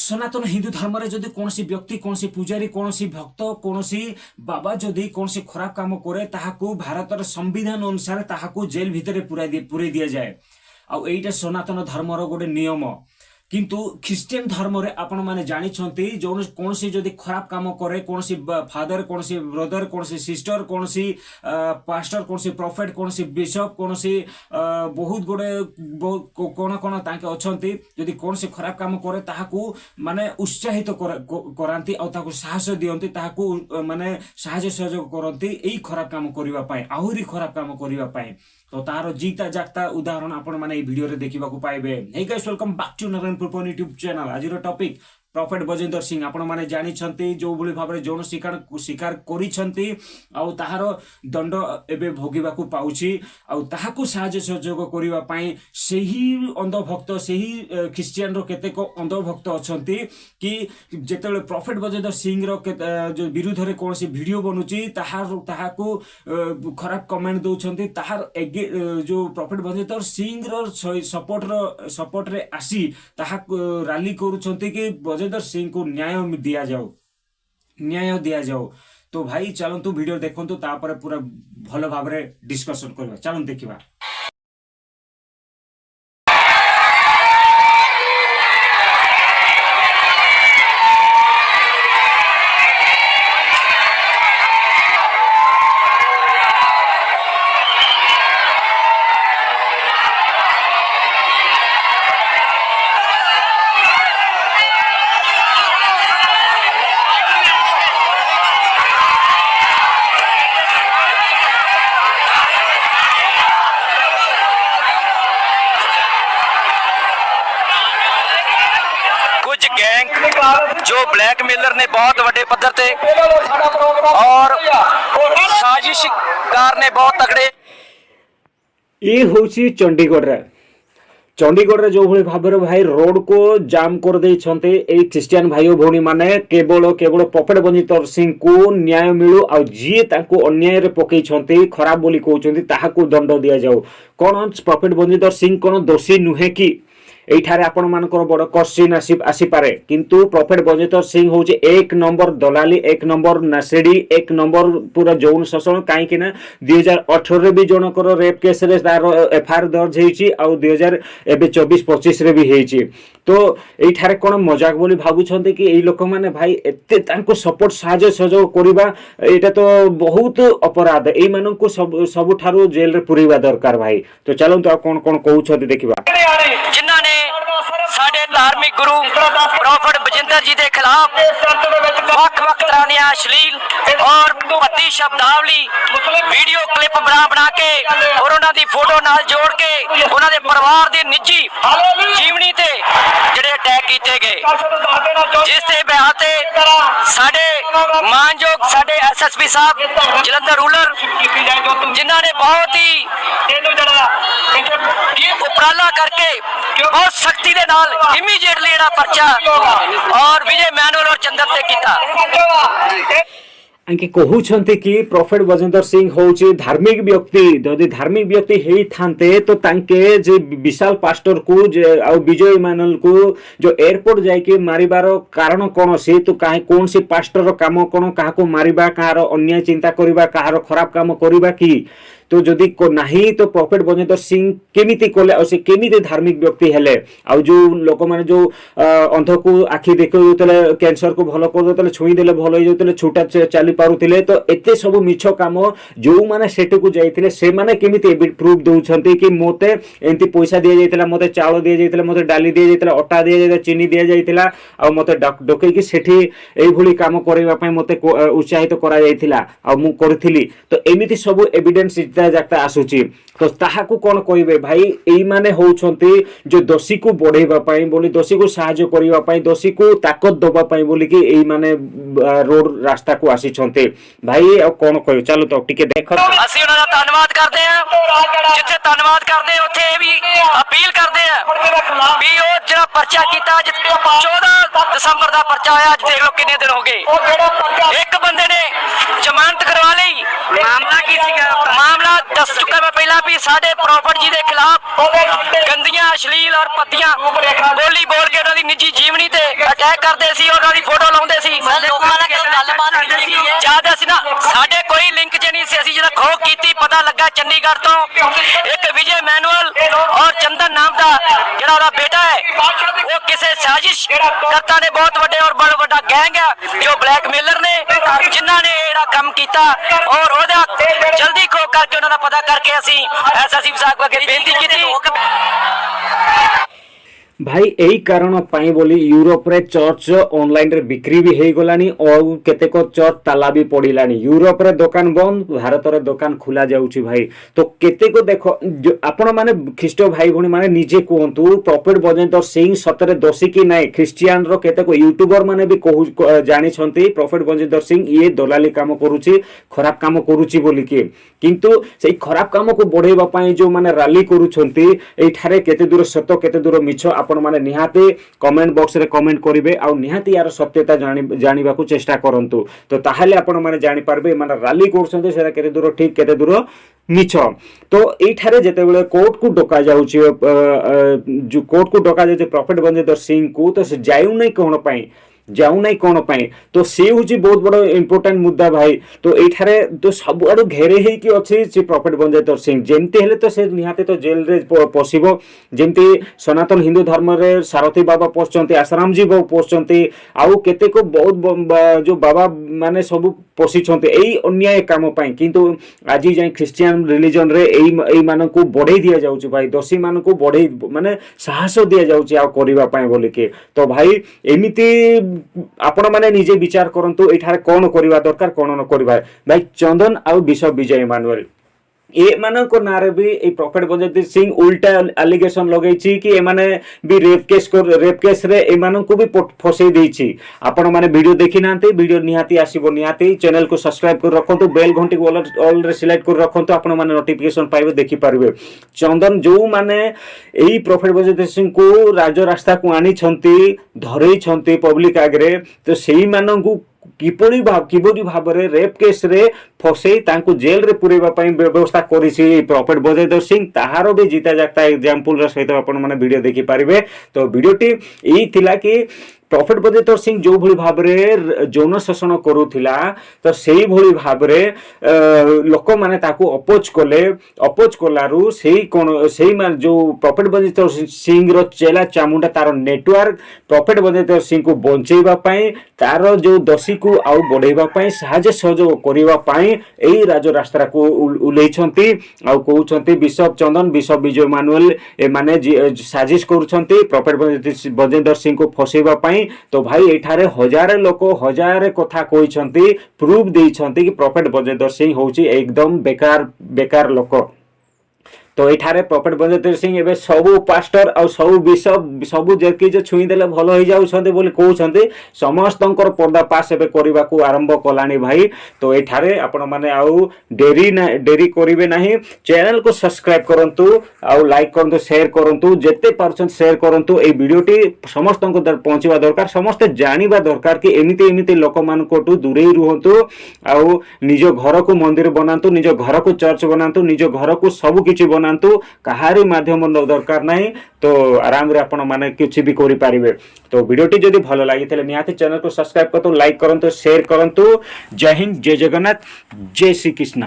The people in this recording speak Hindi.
सनातन हिंदू धर्म रे जदि कौन व्यक्ति कौन पूजारी कौन भक्त कौन बाबा जदि कौन खराब काम करे ताहाकू भारतर संविधान अनुसार ताहाकू जेल भितर पुराई दिया जाए। आउ एइटा सनातन धर्मर गोटे नियम। किंतु ख्रिस्टियन धर्म रे आपण माने जानी छंती जो कौन जदि खराब काम करे कौन फादर कौन ब्रदर कौन सिस्टर कौन पास्टर कौन प्रॉफिट कौन बिशप कौन बहुत गुड़े कौन कौन ताके अछंती जदि कौन खराब काम करे ताहाकू माने उत्साहित करांती आ ताकू साहस दियंती ताहाकू माने साहाय्य सहयोग करंती एई खराब काम करिवा पाए आहुरी खराब काम करिवा पाए। तो तार जीता जागता उदाहरण आपण माने ए वीडियो रे देखिबा को पाइबे। Hey guys welcome back to Narayanpur YouTube channel. आज टॉपिक प्रॉफिट बजेंद्र सिंह आपण माने जानी छंती जो भली भाबरे जौन शिकार करी छंती आ ताहार दंड एबे भोगिबा को पाउची आ ताहाकू साहाय्य सहयोग करिवा पई सेही अंधभक्त सेही ख्रिस्टियन रो केतेक अंधभक्त अछंती कि जेतेले प्रॉफिट बजेंद्र सिंह रो जो विरुद्ध रे कोनसी वीडियो बनुची ताहाकू खराब कमेंट दउछंती ताहार जो प्रॉफिट बजेंद्र सिंह रो सपोर्ट रे आसी ताहा रैली करूछंती कि बजेंद्र सिंह को न्याय दिया जाओ। तो भाई चलतु वीडियो देखंतु तापर पूरा भल भाव डिस्कशन करबा। चलन देखिबा। जो ब्लैकमेलर ने बहुत बड़े पद्धर थे और साजिशकार ने बहुत तगड़े ये होची चंडीगढ़ रे जो भली भाबरे भाई रोड को जाम कर दे छंते ए क्रिश्चियन भाई भौणी माने केवल प्रॉफिट बजेंद्र सिंह को न्याय मिलू आ जी ताको अन्याय रे पकई छंते खराब बोली कहउछंती ताहाकू दंड दिया जाऊ। कोन प्रॉफिट बजेंद्र सिंह कोन दोषी नुहे कि एठारे आपण मानकर बड़ क्वेश्चन आसी पारे किंतु प्रॉफिट बजेंद्र सिंह होचे एक नंबर दलाली एक नंबर नासेडी एक नंबर पूरा जौन शोषण काई कि ना 2018 रे भी जनकर रेप केस रे तार एफआईआर दर्ज हेची आ 2024-25 रे भी हेची। तो एठारे कोन मजाक बोली भाबु छंते कि एई लोक माने भाई एते तांको सपोर्ट साहाय्य सहयोग करिबा एटा तो बहुत अपराध एई मानन को सब ठारो जेल रे पुरीबा दरकार भाई। तो चलंतु आ कोन कोन कहू छथि देखिबा। जिन्ना ने साडे धार्मिक गुरु प्रॉफिट बजिंदर जी के खिलाफ वक्त तरह ने अश्लील और पति शब्दावली वीडियो क्लिप बना के और उन्हां दी फोटो नाल जोड़ के उन्हां दे परिवार दे निजी जीवनी ते जेडे अटैक कीते गए जिस ते बिहार ते साडे मानयोग साडे एसएसपी साहब जलंधर रूरल जिन्हां ने बहुत ही उपराला करके बहुत सख्ती दे नाल इमीडिएटली एड़ा पर्चा और विजय मैनुअल और चंदर ते कीता। आंके कहउछंती कि प्रॉफिट बजेंद्र सिंह होची धार्मिक व्यक्ति यदि धार्मिक व्यक्ति हेई थांते तो तांके जे विशाल पास्टर को आ विजय मैनुअल को जो एयरपोर्ट जाके मारिबार कारण कोन से तो काहे कोन से पास्टर रो काम कोन काहा को मारिबा काहार अन्याय चिंता करिबा काहार खराब काम करिबा कि तो जदि को नहीं तो प्रॉफिट बजेंद्र सिंह केमिति कोले और से केमिति धार्मिक व्यक्ति हेले आ जो लोक माने जो अंध को आखि देखौतले कैंसर को भलो कर देतले छुई देले भलो हो जतले छुटा चली पारुथिले तो एते सब मिछ काम जो माने सेट को जाइथिले से माने केमिति प्रूफ दउछंती कि मोते एंती पैसा दिया जाइतला मोते चावल दिया जाइतला मोते डाली दिया जाइतला अटा दिया जाइतला चीनी दिया जाइतला आ मोते डकई कि सेठी एई भली काम करबा पय मोते उत्साहित करा जाइतला आ मु करथिली। तो एमिति सब एविडेंस जाता आसुची तो ताहाकू कोन कहिबे भाई एई माने होउछंती जो दोषी को बढ़ेबा पई बोली दोषी को सहायता करिबा पई दोषी को ताकत दबा पई बोली कि एई माने रोड रास्ता को आसी छंते भाई आ कोन कहियो चलो तो टिके देखो ਅਸੀਂ ਉਹਨਾਂ ਦਾ ਧੰਨਵਾਦ ਕਰਦੇ ਹਾਂ ਜਿੱਥੇ ਧੰਨਵਾਦ ਕਰਦੇ ਉੱਥੇ ਵੀ ਅਪੀਲ ਕਰਦੇ ਆ ਵੀ ਉਹ ਜਿਹੜਾ ਪਰਚਾ ਕੀਤਾ 14 ਦਸੰਬਰ ਦਾ ਪਰਚਾ ਆਇਆ ਅੱਜ ਦੇਖ ਲਓ ਕਿੰਨੇ ਦਿਨ ਹੋ ਗਏ ਇੱਕ ਬੰਦੇ ਨੇ ਜ਼ਮਾਨਤ ਕਰਵਾ ਲਈ ਮਾਮਲਾ ਕੀ ਸੀਗਾ ਮਾਮਲਾ 10 ਚੁੱਕਾ ਮੈਂ ਪਹਿਲਾਂ ਗੱਲ ਆ ਵੀ ਸਾਡੇ ਪ੍ਰੋਫਟ ਜੀ ਦੇ ਖਿਲਾਫ ਗੰਦੀਆਂ ਅਸ਼ਲੀਲ ਔਰ ਪੱਤੀਆਂ ਬੋਲੀ ਬੋਲ ਕੇ ਉਹਨਾਂ ਦੀ ਨਿੱਜੀ ਜੀਵਨੀ ਤੇ ਅਟੈਕ ਕਰਦੇ ਸੀ, ਉਹਨਾਂ ਦੀ ਫੋਟੋ ਲਾਉਂਦੇ ਸੀ। ਜਦ ਅਸੀਂ ਨਾ ਸਾਡੇ ਕੋਈ ਲਿੰਕ ਚ ਨਹੀਂ ਸੀ, ਅਸੀਂ ਜਦੋਂ ਖੋਜ ਕੀਤੀ ਪਤਾ ਲੱਗਾ ਚੰਡੀਗੜ੍ਹ ਤੋਂ ਇੱਕ ਵਿਜੇ ਮੈਨੂਅਲ ਔਰ ਚੰਦਨ ਨਾਮ ਦਾ ਜਿਹੜਾ ਉਹਦਾ ਬੇਟਾ ਹੈ ਉਹ ਕਿਸੇ ਸਾਜ਼ਿਸ਼ ਕਰਤਾ ਨੇ ਬਹੁਤ ਵੱਡੇ ਔਰ ਬੜਾ ਵੱਡਾ ਗੈਂਗ ਹੈ ਜੋ ਬਲੈਕਮੇਲਰ ਨੇ ਜਿਨ੍ਹਾਂ ਨੇ ਜਿਹੜਾ ਕੰਮ ਕੀਤਾ ਔਰ ਉਹਦਾ ਜਲਦੀ ਖੋਜ ਕਰਕੇ ਉਹਨਾਂ ਦਾ ਪਤਾ ਕਰਕੇ ਅਸੀਂ ਐਸਐਸਪੀ ਸਾਹਿਬ ਅੱਗੇ ਬੇਨਤੀ ਕੀਤੀ। भाई यही कारण पाई बोली यूरोप रे चर्च ऑनलाइन रे बिक्री भी हो गलानी और केतेक चर्च ताला भी पड़िलानी। यूरोप रे दुकान बंद, भारत रे दुकान खुला जाउची भाई। तो केतेक देखो आपण माने ख्रीष्ट भाई भणी माने निजे कहंतु प्रॉफिट बजेंद्र सिंह सतरे दोषी कि नाही। ख्रिस्टियन रो केतेक यूट्यूबर माने भी जानि छंती प्रॉफिट बजेंद्र सिंह ये दलाली काम करूची, खराब काम करूची बोली कि, किंतु सेई खराब काम को बढ़ेबा पई जो माने रैली करूछंती एठारे केते दूर सत्य केते दूर मिछ आपण माने निहाती कमेंट बॉक्स रे कमेंट करिवे आ निहाती यार सत्यता जानिबा को चेष्टा करंतु। तो ताहाले आपण माने जानि पारबे माने रैली करछंती सेरा केते दूर ठीक केते दूर मिछ। तो एठारे जेतेबेले कोर्ट को डका जाउची जो कोर्ट को डका जाउची प्रॉफिट बजेंद्र सिंह को, तो से जायु नै कोन पई जाऊ नहीं कौन पाई। तो सी हूँ बहुत बड़ इंपोर्टेंट मुद्दा भाई। तो ये तो सब आड़ घेरे ही अच्छी प्रॉफिट बजेंद्र सिंह जमती हेले तो से निहाती तो जेल रे पशिब। जमती सनातन हिंदू धर्म रे सारथी बाबा पशुंट, आसाराम जी बाबू पशुंट, आउ केतेक बहुत जो बाबा माने सब पशिंट यही अन्याय काम पाई। किंतु आज जाए ख्रिस्टियन रिलीजन रे एई मानकु बढ़ई दिया जाउची भाई, दोषी मानकु बढ़ई माने साहस दिया जाउची आ करिबा पाई बोली के। तो भाई एमिति आपण माने निजे विचार करंतु एठारे कोन करिवा दरकार कोन न करिवा। भाई चंदन आ बिशप विजय मैनुअल ए मानक नारे भी ए प्रॉफिट बजेंद्र सिंह उल्टा एलिगेशन लगैछि कि ए माने भी रेप केस रे ए मानक भी फसै दैछि। आपण माने वीडियो देखि नांते, वीडियो निहाती आसीबो, निहाती चैनल को सब्सक्राइब कर रखंतु, बेल घंटी को ऑल रे सिलेक्ट कर रखंतु, आपण माने नोटिफिकेशन पाइबे देखि पारबे। चंदन जो माने एई प्रॉफिट बजेंद्र सिंह को राज रास्ता को आनी छंती धरै छंती पब्लिक आगरे, तो सेही मानकु किपरि भाव रे रेप केस रे फसई तांको जेल रे पुरेबा पई व्यवस्था करिछि प्रॉफिट बजेंद्र सिंह। ताहारो भी जीता जाता एग्जांपल रे सहित आपण माने वीडियो देखि पारिबे। तो वीडियोटी एई थिला कि प्रॉफिट बजेंद्र सिंह जो भली भाव रे जौन शोषण करूथिला, तो सेही भली भाव रे लोक माने ताको अपोज कले, अपोज कलारु सेही मान जो प्रॉफिट बजेंद्र सिंह रो चेला चामुंडा तार नेटवर्क प्रॉफिट बजेंद्र सिंह को बंचेबा पई, तार जो दोषी को आउ बढ़ेबा पई साहाय्य सहयोग करिबा पई एही राज रास्ता को उलेइछंती। आउ कहउछंती बिशप चंदन, बिशप विजय मैनुअल ए माने साजिश करूछंती प्रॉफिट बजेंद्र सिंह को फसेबा पई। तो भाई एठारे हजार लोक हजार कथा कहिसंती, प्रूफ देइछंती कि प्रॉफिट बजेंद्र सिंह होची एकदम बेकार लोक। तो एठारे प्रॉफिट बजेंद्र सिंह एबे सबु पास्टर और सबु बिशप सबु जेकी जे छुई देले भलो होई जाउछंती बोली कहउछंती, समस्तंकर पर्दा पास एबे करिबा को आरंभ कलानी भाई। तो एठारे आपण माने आउ डेरी करिवे नाही, चैनल को सब्सक्राइब करंतु आउ लाइक करंतु, शेयर करंतु, जेते परसेंट शेयर करंतु। ए वीडियोटी समस्तंको दर पहुंचीबा दरकार, समस्त जानिबा दरकार कि एमिति लोक मानकोटु दूरे रुहंतु, आउ निज घर को मंदिर बनांतु, निज घर को चर्च बनांतु, निज घर को सब किछि बनांतु, कहारी माध्यम दरकार नहीं। तो आराम रे आपण माने किछि भी करि पारिबे। तो वीडियोटी जदि भलो लागि तले निहाती चैनल को सब्सक्राइब करतु, लाइक करंतु, शेयर करंतु। जय हिंद, जय जगन्नाथ, जय श्री कृष्ण।